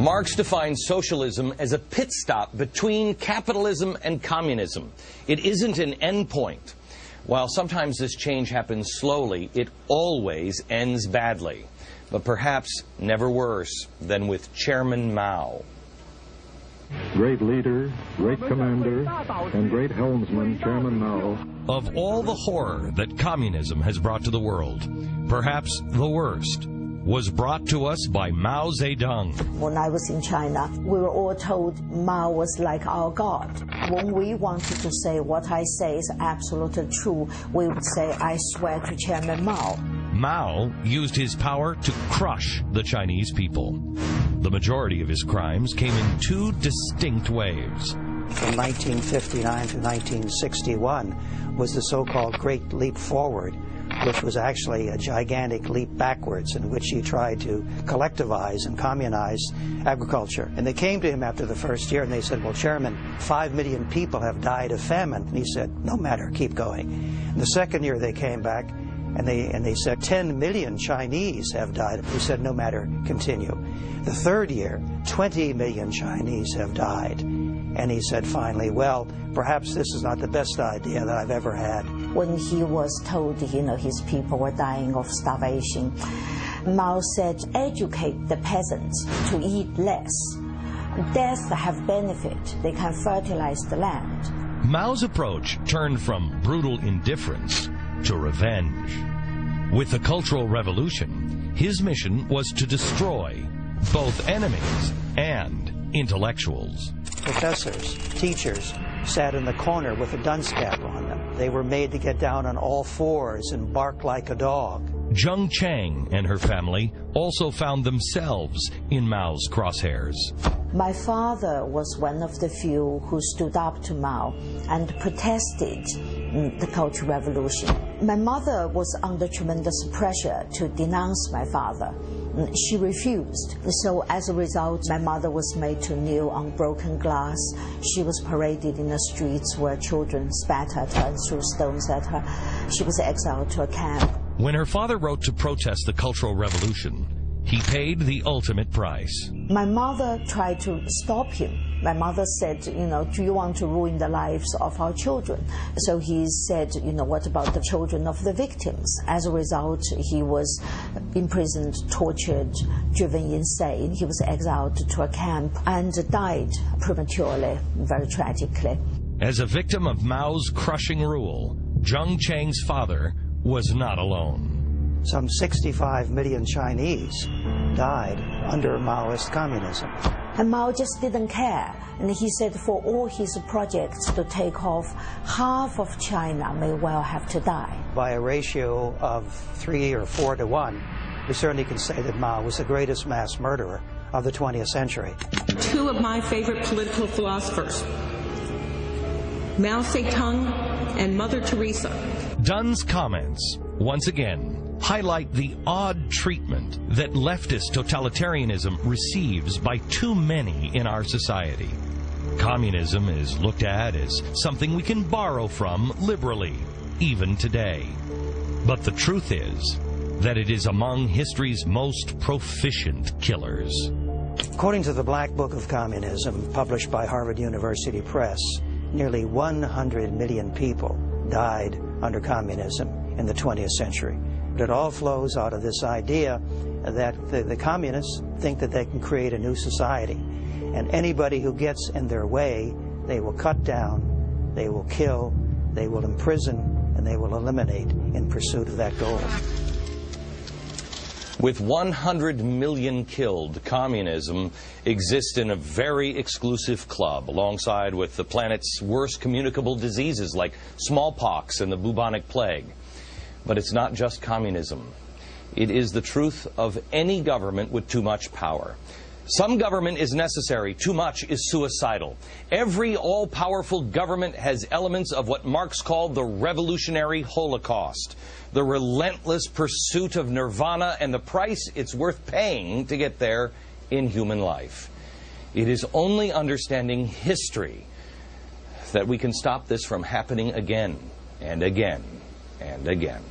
Marx defined socialism as a pit stop between capitalism and communism. It isn't an endpoint. While sometimes this change happens slowly, it always ends badly, but perhaps never worse than with Chairman Mao. Great leader, great commander, and great helmsman, Chairman Mao. Of all the horror that communism has brought to the world, perhaps the worst was brought to us by Mao Zedong. When I was in China, we were all told Mao was like our God. When we wanted to say what I say is absolutely true, we would say, I swear to Chairman Mao. Mao used his power to crush the Chinese people. The majority of his crimes came in two distinct waves. From 1959 to 1961 was the so-called Great Leap Forward, which was actually a gigantic leap backwards in which he tried to collectivize and communize agriculture. And they came to him after the first year and they said, well, Chairman, 5 million people have died of famine. And he said, no matter, keep going. And the second year they came back and they said 10 million Chinese have died. He said, no matter, continue. The third year, 20 million Chinese have died. And he said finally, well, perhaps this is not the best idea that I've ever had. When he was told, his people were dying of starvation, Mao said, educate the peasants to eat less. Death have benefit. They can fertilize the land. Mao's approach turned from brutal indifference to revenge. With the Cultural Revolution, his mission was to destroy both enemies and intellectuals. Professors, teachers sat in the corner with a dunce cap on them. They were made to get down on all fours and bark like a dog. Zheng Chang and her family also found themselves in Mao's crosshairs. My father was one of the few who stood up to Mao and protested the Cultural Revolution. My mother was under tremendous pressure to denounce my father. She refused. So as a result, my mother was made to kneel on broken glass. She was paraded in the streets where children spat at her and threw stones at her. She was exiled to a camp. When her father wrote to protest the Cultural Revolution, he paid the ultimate price. My mother tried to stop him. My mother said, do you want to ruin the lives of our children? So he said, what about the children of the victims? As a result, he was imprisoned, tortured, driven insane. He was exiled to a camp and died prematurely, very tragically. As a victim of Mao's crushing rule, Zheng Chang's father was not alone. Some 65 million Chinese died under Maoist communism. And Mao just didn't care. And he said for all his projects to take off, half of China may well have to die. By a ratio of 3 or 4 to 1, we certainly can say that Mao was the greatest mass murderer of the 20th century. Two of my favorite political philosophers, Mao Zedong and Mother Teresa. Dunn's comments, once again, highlight the odd treatment that leftist totalitarianism receives by too many in our society. Communism is looked at as something we can borrow from liberally, even today. But the truth is that it is among history's most proficient killers. According to the Black Book of Communism, published by Harvard University Press, nearly 100 million people died under communism in the 20th century. But it all flows out of this idea that the communists think that they can create a new society. And anybody who gets in their way, they will cut down, they will kill, they will imprison, and they will eliminate in pursuit of that goal. With 100 million killed, communism exists in a very exclusive club, alongside with the planet's worst communicable diseases like smallpox and the bubonic plague. But it's not just communism. It is the truth of any government with too much power. Some government is necessary, too much is suicidal. Every all-powerful government has elements of what Marx called the revolutionary Holocaust, the relentless pursuit of nirvana and the price it's worth paying to get there in human life. It is only understanding history that we can stop this from happening again and again and again.